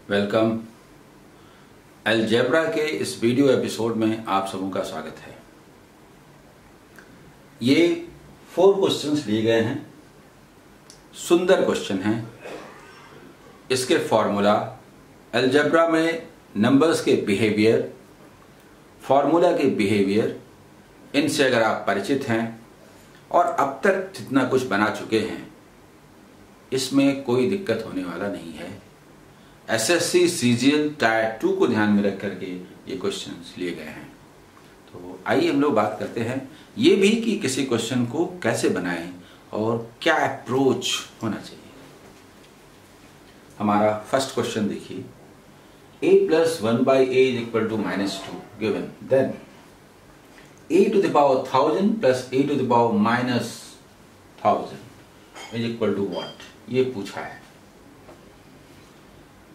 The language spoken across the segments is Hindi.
वेलकम। अलजेब्रा के इस वीडियो एपिसोड में आप सबों का स्वागत है। ये 4 क्वेश्चंस लिए गए हैं, सुंदर क्वेश्चन हैं। इसके फॉर्मूला, अलजेब्रा में नंबर्स के बिहेवियर, फॉर्मूला के बिहेवियर, इनसे अगर आप परिचित हैं और अब तक जितना कुछ बना चुके हैं, इसमें कोई दिक्कत होने वाला नहीं है। एसएससी सीजीएल टायर 2 को ध्यान में रख करके ये क्वेश्चंस लिए गए हैं। तो आइए हम लोग बात करते हैं ये भी कि किसी क्वेश्चन को कैसे बनाएं और क्या अप्रोच होना चाहिए। हमारा फर्स्ट क्वेश्चन देखिए, a plus 1 by a is equal to -2 given, then a to the power 1000 plus a to the power minus 1000 is equal to what? ये पूछा है।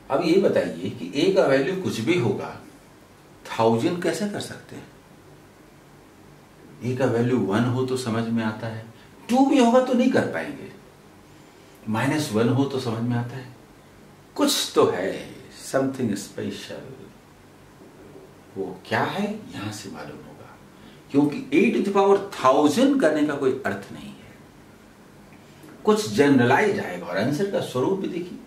अब ये बताइए कि a का वैल्यू कुछ भी होगा, 1000 कैसे कर सकते हैं? a का वैल्यू 1 हो तो समझ में आता है, 2 भी होगा तो नहीं कर पाएंगे, -1 हो तो समझ में आता है, कुछ तो है, समथिंग स्पेशल। वो क्या है यहां से मालूम होगा, क्योंकि a to the power 1000 करने का कोई अर्थ नहीं है, कुछ जनरलाइज आएगा। और आंसर का स्वरूप भी देखिए,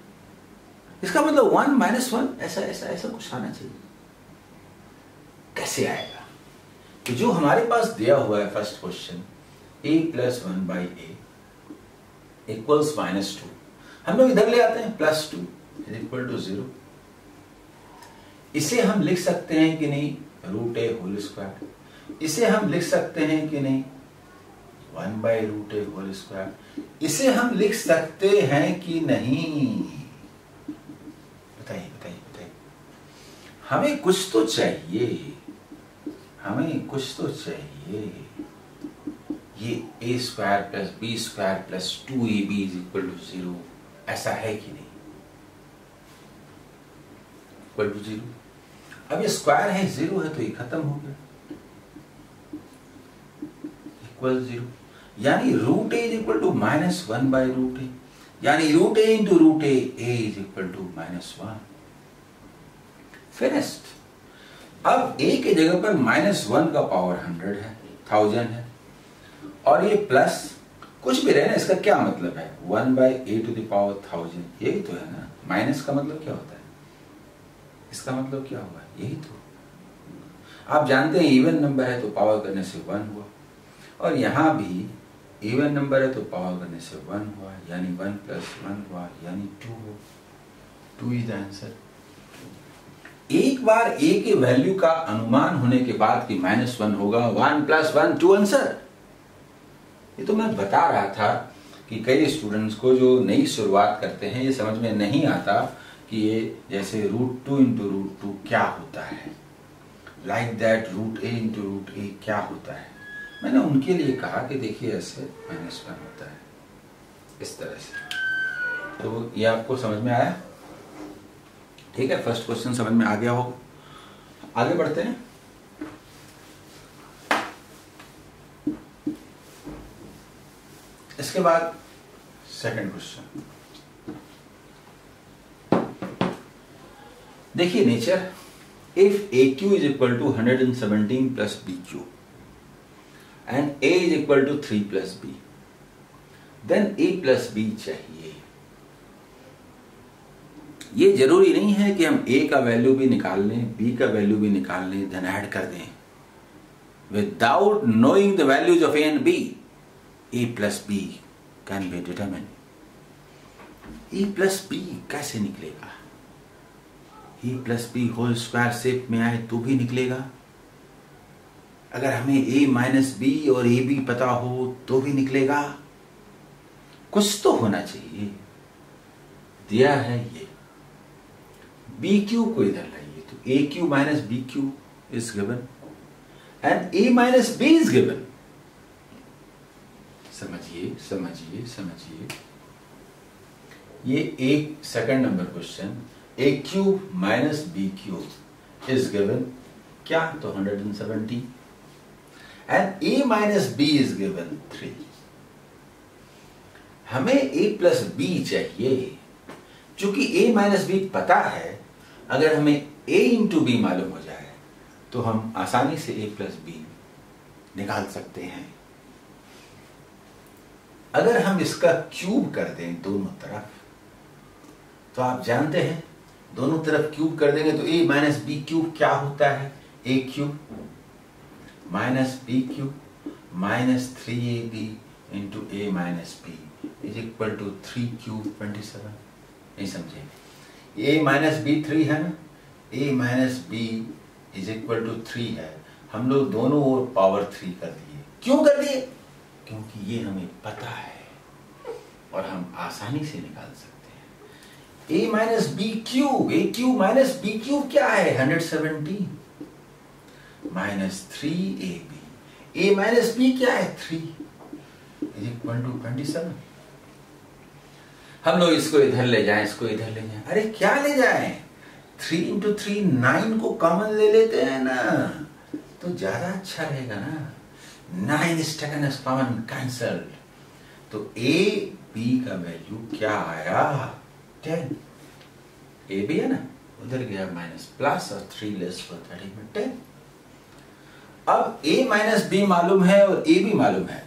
इसका मतलब 1 -1 ऐसा कुछ आना चाहिए। कैसे आएगा? तो जो हमारे पास दिया हुआ है first question, a plus 1 by a equals -2, हम लोग इधर ले आते हैं, +2 is equal to 0। इसे हम लिख सकते हैं कि नहीं √a होल स्क्वायर, इसे हम लिख सकते हैं कि नहीं 1 by √a होल स्क्वायर, इसे हम लिख सकते हैं कि नहीं? बताइए। हमें कुछ तो चाहिए, ये a square plus b square plus 2ab is equal to 0 ऐसा है कि नहीं? Equal to 0। अब ये स्क्वायर है, 0 है तो ये खत्म हो गया, इक्वल 0। यानी √a is equal to -1 by √a, यानी √a into √a is equal to -1। Finished. अब a के जगह पर -1 का पावर 100 है, 1000 है, और ये प्लस कुछ भी रहे ना, इसका क्या मतलब है 1 by a to the power 1000, यही तो है ना। माइनस का मतलब क्या होता है, इसका मतलब क्या हुआ, यही तो। आप जानते हैं इवन नंबर है तो पावर करने से 1 हुआ, और यहां भी इवन नंबर है तो पावर करने से 1 हुआ, यानी 1 + 1 हुआ, यानी 2 हो। 2 इज द आंसर। एक बार a के वैल्यू का अनुमान होने के बाद कि -1 होगा, 1 + 1 2 आंसर। ये तो मैं बता रहा था कि कई स्टूडेंट्स को जो नई शुरुआत करते हैं, ये समझ में नहीं आता कि ये जैसे √2 × √2 क्या होता है, लाइक दैट √a × √a क्या होता है। मैंने उनके लिए कहा कि देखिए ऐसे -1 होता है, इस तरह से। तो ये आपको समझ में आया? ठीक है, फर्स्ट क्वेश्चन समझ में आ गया हो। आगे बढ़ते हैं। इसके बाद सेकंड क्वेश्चन देखिए, nature. If AQ is equal to 117 plus BQ and A is equal to 3 plus B, then A plus B चाहिए। ये जरूरी नहीं है कि हम A का वैल्यू भी निकाल लें, B का वैल्यू भी निकाल लें, देन ऐड कर दें। Without knowing the values of A and B, A plus B can be determined. A plus B कैसे निकलेगा? A plus B whole square shape में आए तो भी निकलेगा। अगर हमें A माइनस B और AB पता हो तो भी निकलेगा। कुछ तो होना चाहिए। दिया है ये, BQ को इधर लाइए तो AQ minus BQ is given and A minus B is given. समझिए। ये एक second number question, AQ minus BQ is given क्या, तो 170 and A minus B is given 3। हमें A प्लस B चाहिए। चूंकि A माइनस B पता है अगर हमें a इंटू बी मालूम हो जाए तो हम आसानी से a प्लस बी निकाल सकते हैं। अगर हम इसका क्यूब कर दें दोनों तरफ, तो आप जानते हैं दोनों तरफ क्यूब कर देंगे तो a माइनस बी क्यूब क्या होता है, a cube minus B cube minus 3ab into a minus B is equal to 3 cube 27। नहीं समझे? a माइनस बी 3 है ना, a minus B is equal to 3 है। हम लोग दोनों ओर पावर 3 कर दिए। क्यों कर दिए? क्योंकि ये हमें पता है और हम आसानी से निकाल सकते हैं। a minus B cube, a cube minus B cube क्या है, 117 minus 3ab, a minus B क्या है 3 इज इक्वल टू 27। हम लोग इसको इधर ले जाएं, इसको इधर ले जाएं। अरे क्या ले जाएं, 3 इंटू 3 9 को कॉमन ले लेते हैं ना, तो ज्यादा अच्छा रहेगा ना। 9 is taken as common, cancelled। तो a b का वैल्यू क्या आया, 10। a b है ना, उधर गया माइनस प्लस और 3 लेस for 30 में 10। अब a माइनस बी मालूम है और a b मालूम है,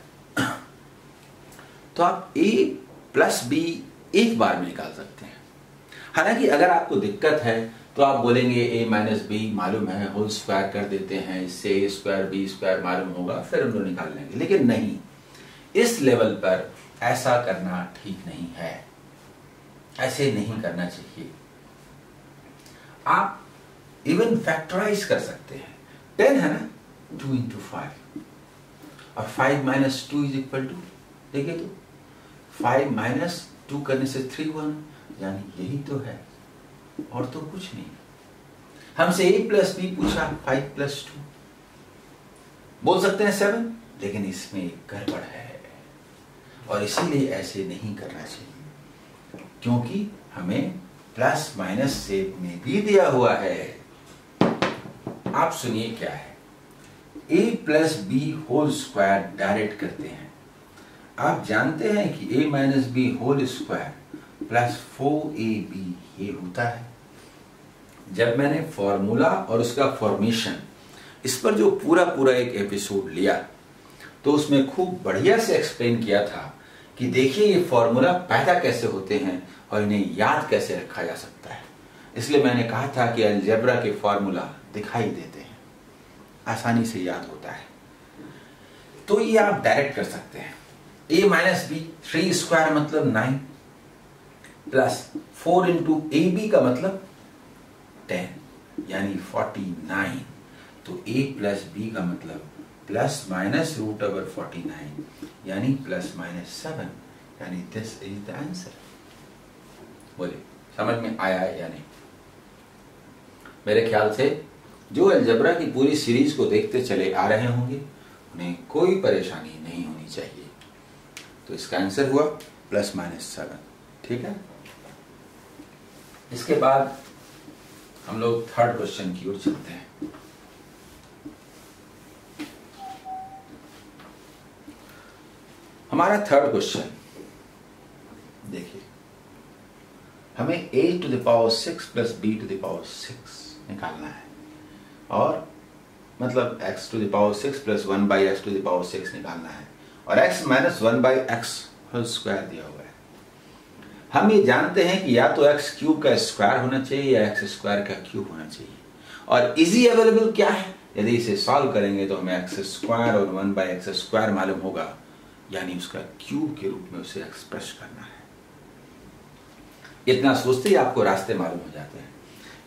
तो आप a प्लस b एक बार में निकाल सकते हैं। हालांकि अगर आपको दिक्कत है तो आप बोलेंगे a माइनस बी मालूम है, होल स्क्वायर कर देते हैं, इससे a स्क्वायर बी स्क्वायर मालूम होगा, फिर हम लोग निकाल लेंगे। लेकिन नहीं, इस लेवल पर ऐसा करना ठीक नहीं है, ऐसे नहीं करना चाहिए। आप इवन फैक्टराइज कर सकते हैं। 10 है ना, 2 इंटू 5 और 5 माइनस 2 इज इक्वल टू, देखिए तो 5 माइनस 2 करने से 3 1, यानी यही तो है और तो कुछ नहीं। हमसे a प्लस बी पूछा, 5 प्लस 2 बोल सकते हैं 7, लेकिन इसमें गड़बड़ है और इसीलिए ऐसे नहीं करना चाहिए, क्योंकि हमें प्लस माइनस शेप में भी दिया हुआ है। आप सुनिए क्या है, a plus B whole square direct करते हैं। आप जानते हैं कि a minus B whole square plus 4ab ये होता है। जब मैंने फॉर्मूला और उसका फॉर्मेशन इस पर जो पूरा एक एपिसोड लिया, तो उसमें खूब बढ़िया से एक्सप्लेन किया था कि देखिए ये फॉर्मूला पैदा कैसे होते हैं और इन्हें याद कैसे रखा जा सकता है। इसलिए मैंने कहा था कि अलजेब्रा के फॉर्मूला दिखाई देते हैं, आसानी से याद होता है, तो ये आप डायरेक्ट कर सकते हैं। a माइनस बी 3 स्क्वायर मतलब 9 प्लस 4 इंटू ए बी का मतलब 10 यानी 49। तो a प्लस बी का मतलब प्लस माइनस रूट ओवर 49 यानी प्लस माइनस 7, यानी दिस इज द आंसर। बोले समझ में आया या नहीं? मेरे ख्याल से जो अलजेब्रा की पूरी सीरीज को देखते चले आ रहे होंगे उन्हें कोई परेशानी नहीं होनी चाहिए। तो इसका आंसर हुआ प्लस माइनस 7, ठीक है। इसके बाद हम लोग थर्ड क्वेश्चन की ओर चलते हैं। हमारा थर्ड क्वेश्चन देखिए, हमें a to the power 6 plus b to the power 6 निकालना है, और मतलब x to the power 6 plus 1 by x to the power 6 निकालना है, और x minus 1 by X whole square दिया हुआ है। हम ये जानते हैं कि या तो x क्यूब का स्क्वायर होना चाहिए या x स्क्वायर का क्यूब होना चाहिए, और इजी अवेलेबल क्या है, यदि इसे सॉल्व करेंगे तो हमें एक्स स्क्वायर और 1 बाई एक्स स्क्वायर मालूम होगा, यानी उसका क्यूब के रूप में उसे एक्सप्रेस करना है। इतना सोचते ही आपको रास्ते मालूम हो जाते हैं।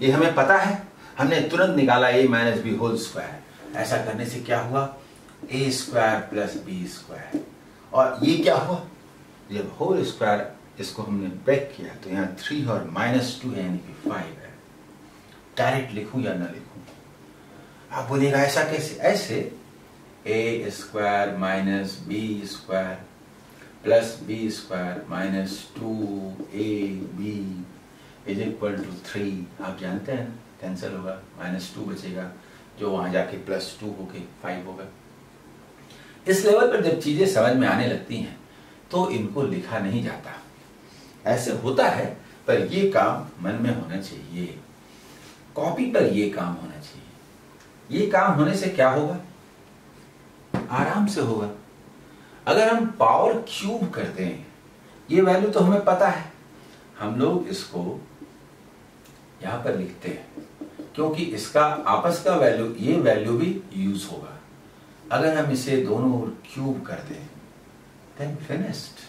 ये हमें पता है, हमने तुरंत निकाला a minus B whole square. ऐसा करने से क्या हुआ, a square plus b square, और ये क्या हुआ, जब होल स्क्वायर इसको हमने ब्रेक किया तो यहाँ 3 और माइनस 2 है यानी कि 5 है। डायरेक्ट लिखूं या ना लिखूं? आप बोलेगा ऐसा कैसे? ऐसे a square minus b square plus b square minus 2ab is equal to 3। आप जानते हैं कैंसिल होगा, माइनस 2 बचेगा जो वहां जाके प्लस 2 होके 5 होगा। इस लेवल पर जब चीजें समझ में आने लगती हैं तो इनको लिखा नहीं जाता, ऐसे होता है, पर ये काम मन में होना चाहिए। कॉपी पर ये काम होना चाहिए। ये काम होने से क्या होगा, आराम से होगा। अगर हम पावर क्यूब करते हैं, ये वैल्यू तो हमें पता है, हम लोग इसको यहां पर लिखते हैं क्योंकि इसका आपस का वैल्यू, ये वैल्यू भी यूज होगा। अगर हम इसे दोनों ओर क्यूब करते हैं देन फिनिश्ड।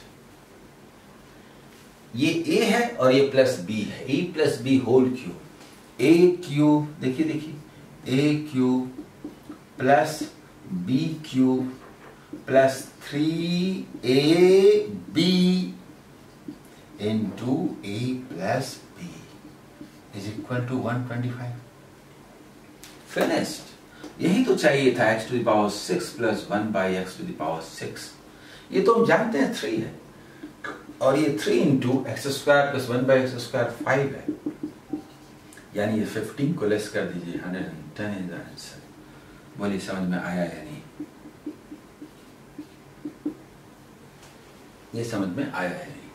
ये a है और ये प्लस b है, a plus B whole cube. a cube, देखिए देखिए, a cube plus b cube plus 3ab into a plus b is equal to 125। Finished. यही तो चाहिए था, x to the power 6 plus 1 by x to the power 6। ये तो हम जानते हैं 3 है, और ये 3 into x square plus 1 by x square 5 है, यानी ये 15 को लेस कर दीजिए, 110 इज आंसर। बोलिए समझ में आया या नहीं? ये समझ में आया है नहीं?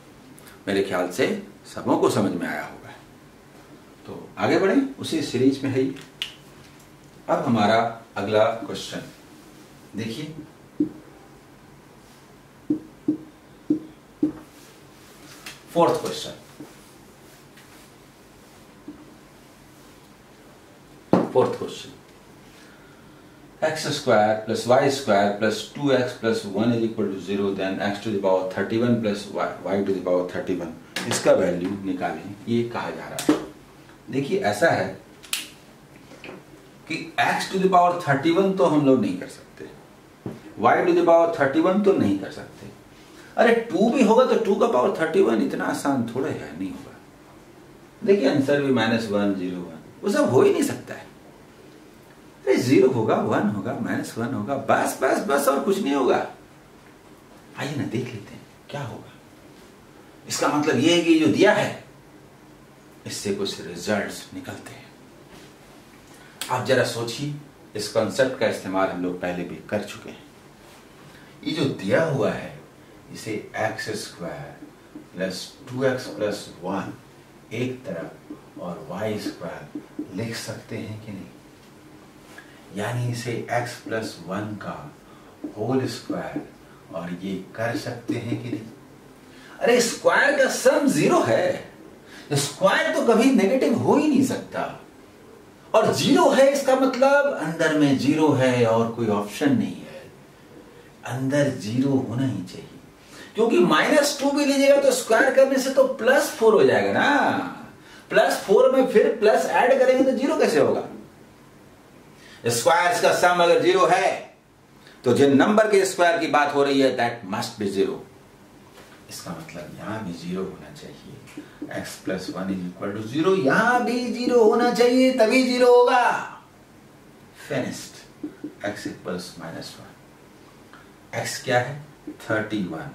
मेरे ख्याल से सबों को समझ में आया होगा। तो आगे बढ़े, उसी सीरीज में है ही। अब हमारा अगला क्वेश्चन देखिए, fourth question. X square plus y square plus 2x plus 1 is equal to 0, then x to the power 31 plus y to the power 31, इसका वैल्यू निकालें, ये कहा जा रहा है। देखिए ऐसा है कि x टू द पावर 31 तो हम लोग नहीं कर सकते, y टू द पावर 31 तो नहीं कर सकते। अरे 2 भी होगा तो 2 का पावर 31 इतना आसान थोड़ा है, नहीं होगा। देखिए आंसर भी -1 0 1, वो सब हो ही नहीं सकता है। अरे 0 होगा, 1 होगा, -1 होगा, बस बस बस, और कुछ नहीं होगा। आइए ना देख लेते हैं क्या होगा। इसका मतलब ये है कि जो दिया है इससे कुछ रिजल्ट्स निकलते हैं। आप जरा सोचिए, इस कॉन्सेप्ट का इस्तेमाल हम लोग पहले भी कर चुके हैं। ये जो दिया हुआ है इसे x square plus 2x plus 1 एक तरफ और वाई स्क्वायर लिख सकते हैं कि नहीं, यानी इसे x प्लस 1 का होल स्क्वायर और ये कर सकते हैं कि नहीं। अरे स्क्वायर का सम 0 है, स्क्वायर तो कभी नेगेटिव हो ही नहीं सकता, और 0 है इसका मतलब अंदर में 0 है और कोई ऑप्शन नहीं है, अंदर 0 होना ही चाहिए। क्योंकि -2 भी लीजिएगा तो स्क्वायर करने से तो +4 हो जाएगा ना, +4 में फिर प्लस ऐड करेंगे तो 0 कैसे होगा। स्क्वायर्स का सम अगर 0 है तो जिन नंबर के स्क्वायर की बात हो रही है दैट मस्ट बी 0। इसका मतलब यहां भी 0 होना चाहिए। x plus 1 is equal to 0, यहां भी 0 होना चाहिए, तभी 0 होगा। फिनिश्ड। x equals -1। x क्या है? 31।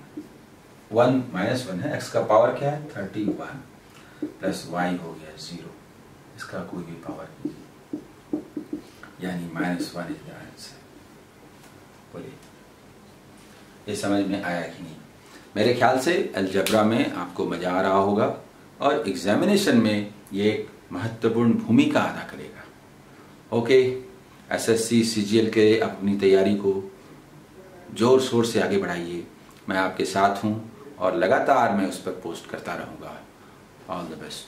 1 -1 है, x का पावर क्या है? 31 प्लस y हो गया 0, इसका कोई भी पावर नहीं, यानी -1 इज द आंसर। बोलिए ये समझ में आया कि नहीं? मेरे ख्याल से अलजेब्रा में आपको मजा आ रहा होगा और एग्जामिनेशन में ये एक महत्वपूर्ण भूमिका अदा करेगा। ओके, एसएससी सीजीएल के अपनी तैयारी को जोर शोर से आगे बढ़ाइए। मैं आपके साथ हूं और लगातार मैं उस पर पोस्ट करता रहूंगा। All the best.